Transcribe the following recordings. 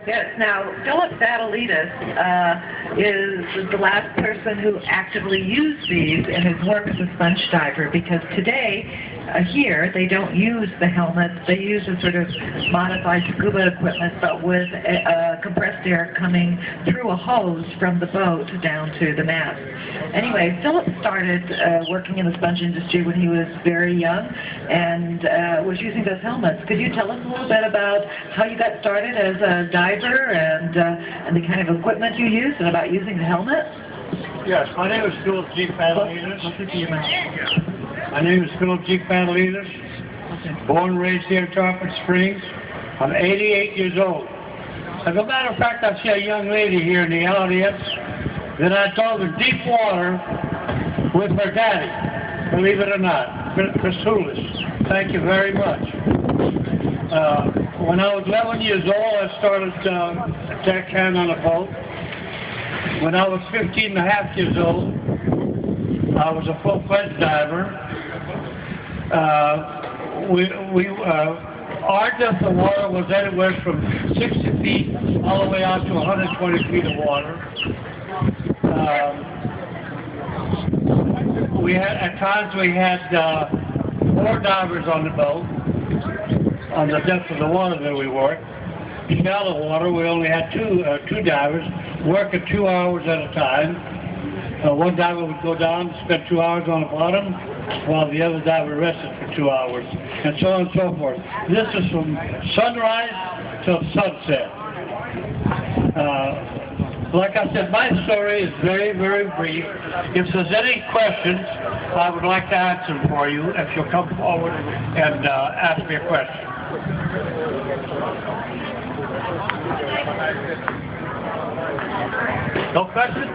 Yes. Now, Philip Fatolitis is the last person who actively used these in his work as a sponge diver, because today, here, they don't use the helmets. They use a sort of modified scuba equipment, but with compressed air coming through a hose from the boat down to the mast. Anyway, Philip started working in the sponge industry when he was very young and was using those helmets. Could you tell us a little bit about how you got started as a diver and the kind of equipment you used and about using the helmet? Yes, my name is Philip G. Fatolitis. My name is Philip G. Fatolitis, born and raised here in Tarpon Springs. I'm 88 years old. As a matter of fact, I see a young lady here in the audience that I dove in deep water with her daddy, believe it or not, Fatolitis. Thank you very much. When I was 11 years old, I started a deckhand on a boat. When I was 15 and a half years old, I was a full-fledged diver. Our depth of water was anywhere from 60 feet all the way out to 120 feet of water. At times we had 4 divers on the boat, on the depth of the water that we worked. In shallow water, we only had two divers working 2 hours at a time. One diver would go down and spend 2 hours on the bottom, while the other diver rested for 2 hours, and so on and so forth. This is from sunrise till sunset. Like I said, my story is very, very brief. If there's any questions, I would like to answer them for you, if you'll come forward and ask me a question. No question?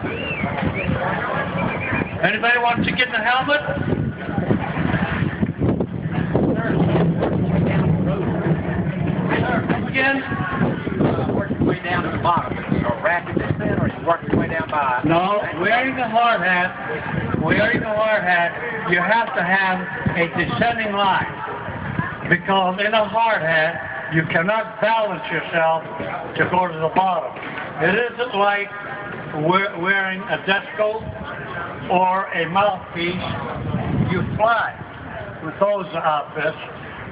Anybody want to get in the helmet? Sir, come again? Working way down to the bottom. So rapid descent, or you working your way down by? No, wearing the hard hat, you have to have a descending line, because in a hard hat, you cannot balance yourself to go to the bottom. It isn't like wearing a desco or a mouthpiece. You fly with those outfits,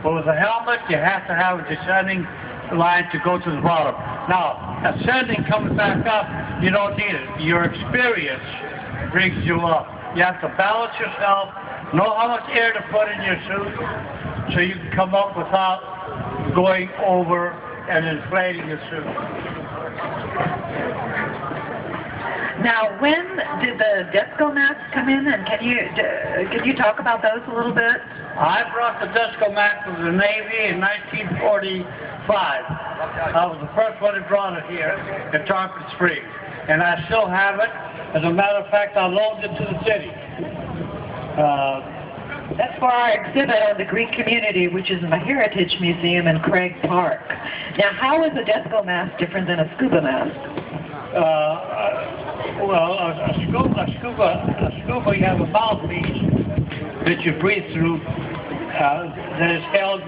but with a helmet, you have to have a descending line to go to the bottom. Now, ascending, coming back up, you don't need it. Your experience brings you up. You have to balance yourself, know how much air to put in your suit, so you can come up without going over and inflating your suit. Now, when did the Desco masks come in, and can you talk about those a little bit? I brought the Desco mask from the Navy in 1945. I was the first one that brought it here in Tarpon Springs, and I still have it. As a matter of fact, I loaned it to the city. That's for our exhibit on the Greek community, which is in the Heritage Museum in Craig Park. Now, how is a Desco mask different than a scuba mask? Well, a scuba, you have a mouthpiece that you breathe through that is held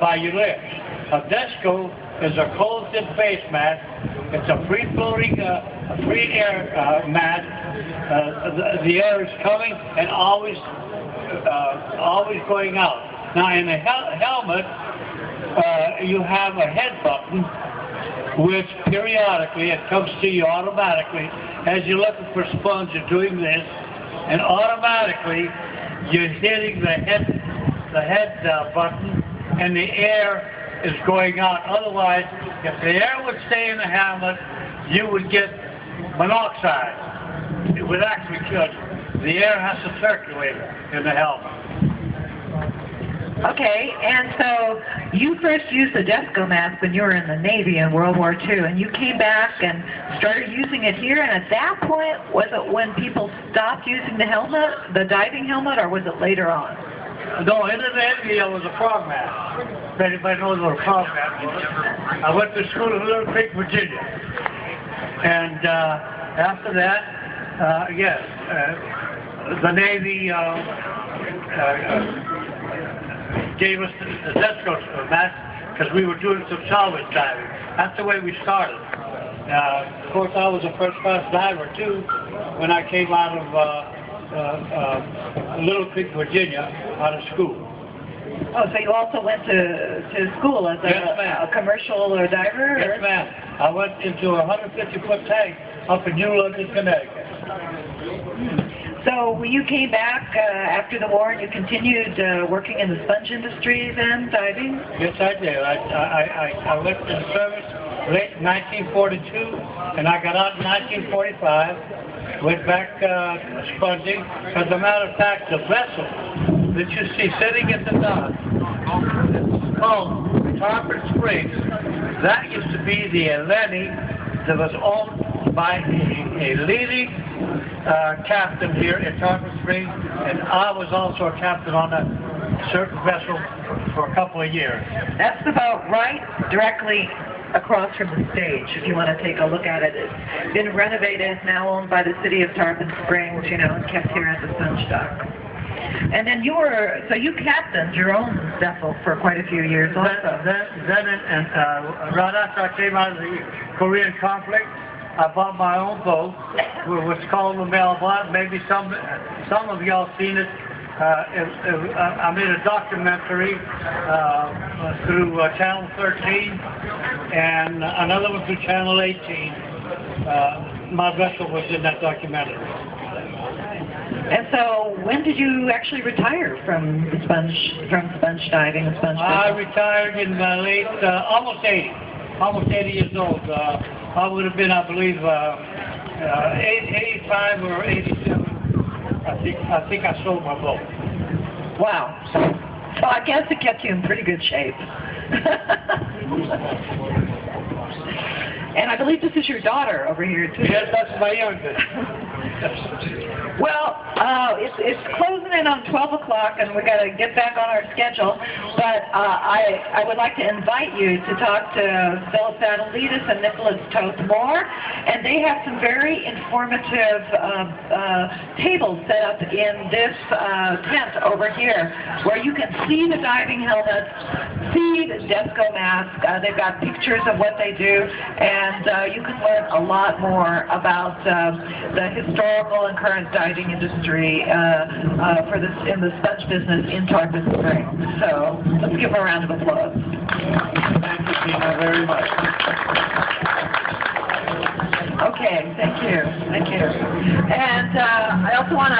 by your lips. A Desco is a closed-in face mask. It's a free-floating, free air mat. The air is coming and always going out. Now, in a helmet, you have a head button, which periodically, it comes to you automatically. As you're looking for sponge, you're doing this, and automatically you're hitting the head button, and the air is going out. Otherwise, if the air would stay in the helmet, you would get monoxide. It would actually kill you. The air has to circulate in the helmet. Okay, and so you first used the Desco mask when you were in the Navy in World War II, and you came back and started using it here, and at that point, was it when people stopped using the helmet, the diving helmet, or was it later on? No, in the Navy, it was a frog mask. If anybody knows what a frog mask was. I went to school in Little Creek, Virginia. And after that, yes, the Navy gave us the Desco mask because we were doing some salvage diving. That's the way we started. Of course, I was a first-class diver, too, when I came out of Little Creek, Virginia, out of school. Oh, so you also went to school as a commercial or diver? Yes, ma'am. I went into a 150-foot tank up in New London, Connecticut. So when you came back after the war and you continued working in the sponge industry then, diving? Yes, I did. I went in service late 1942, and I got out in 1945. Went back sponging. As a matter of fact, the vessel that you see sitting at the dock, it's called Tarpon Springs. That used to be the Eleni that was owned by a leading captain here in Tarpon Springs, and I was also a captain on a certain vessel for a couple of years. That's about right, directly across from the stage, if you want to take a look at it. It's been renovated, now owned by the city of Tarpon Springs, you know, and kept here at the sponge dock. And then you captained your own vessel for quite a few years also. Then right after I came out of the Korean conflict, I bought my own boat, what's called the Melba. Maybe some of y'all seen it. I made a documentary through Channel 13 and another one through Channel 18. My vessel was in that documentary. And so, when did you actually retire from sponge diving and sponge I business? retired in my late, almost 80 years old. I would have been, I believe, 85 or 87. I think I sold my boat. Wow. So I guess it kept you in pretty good shape. And I believe this is your daughter over here, too. Yes, that's my youngest. Well, it's closing in on 12 o'clock, and we've got to get back on our schedule. But I would like to invite you to talk to Phil Fatolitis and Nicholas Toth Moore, and they have some very informative tables set up in this tent over here, where you can see the diving helmets, see the Desco mask. They've got pictures of what they do, and you can learn a lot more about the historical and current diving industry in the sponge business in Tarpon Springs. So let's give them a round of applause. Thank you, Tina, very much. Okay, thank you. And I also want to,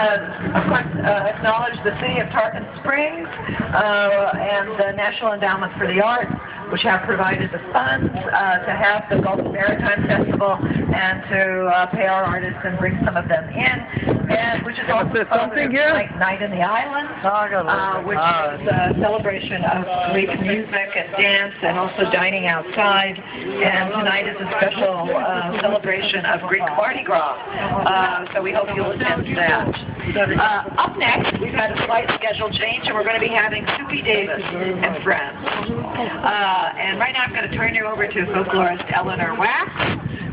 of course, acknowledge the City of Tarpon Springs and the National Endowment for the Arts, which have provided the funds to have the Gulf Maritime Festival and to pay our artists and bring some of them in, and which is also like Night in the Islands, which is a celebration of Greek music and dance and also dining outside. And tonight is a special celebration of Greek Mardi Gras. So we hope you'll attend that. Up next, we've had a slight schedule change, and we're going to be having Soupy Davis and friends. And right now I'm going to turn you over to folklorist Eleanor Wax,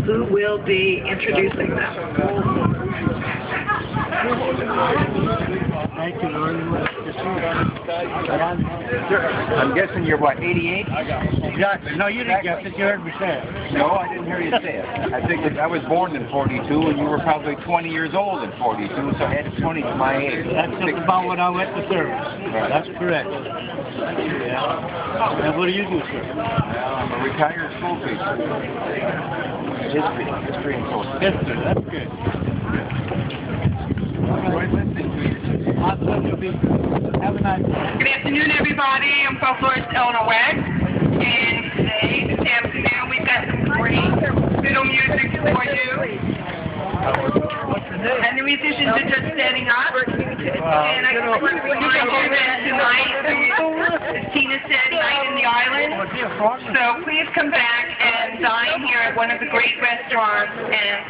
who will be introducing them. Thank you, Lauren. I'm guessing you're what, 88? Exactly. No, you didn't guess it. You heard me say it. No, I didn't hear you say it. I figured I was born in 42, and you were probably 20 years old in 42, so I had 20 to my age. That's just about when I went to service. Right. That's correct. Yeah. And what do you do, sir? Well, I'm a retired school teacher. History and social. History. That's good. Enjoyed listening to you. Absolutely. Have a nice day. Good afternoon, everybody. I'm folklorist Eleanor Wax, and today, this afternoon, we've got some great fiddle music for you. And the musicians are just setting up. And I just want to remind you that tonight is Tina said, Night in the Island. So please come back and dine here at one of the great restaurants and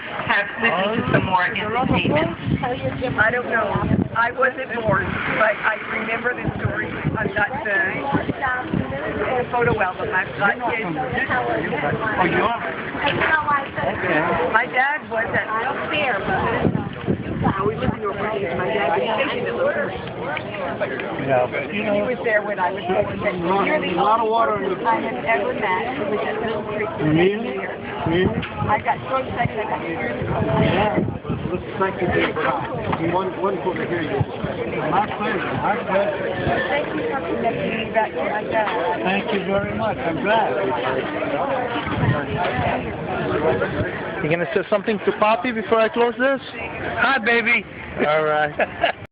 listen to some more entertainment. I don't know. I wasn't born, but I remember the story. I've got the photo album. I've got kids. Oh, you are? My dad was at We lived in North Virginia. My dad was stationed in Louisville. He was there when I was born. You're the only person I have ever met who was at Middle Creek for 10 years. I got so excited I got tears. Thank you for your time. Wonderful to hear you. My pleasure. My pleasure. Thank you for connecting me back to my dad. Thank you very much. I'm glad. You gonna say something to Poppy before I close this? Hi, baby. All right.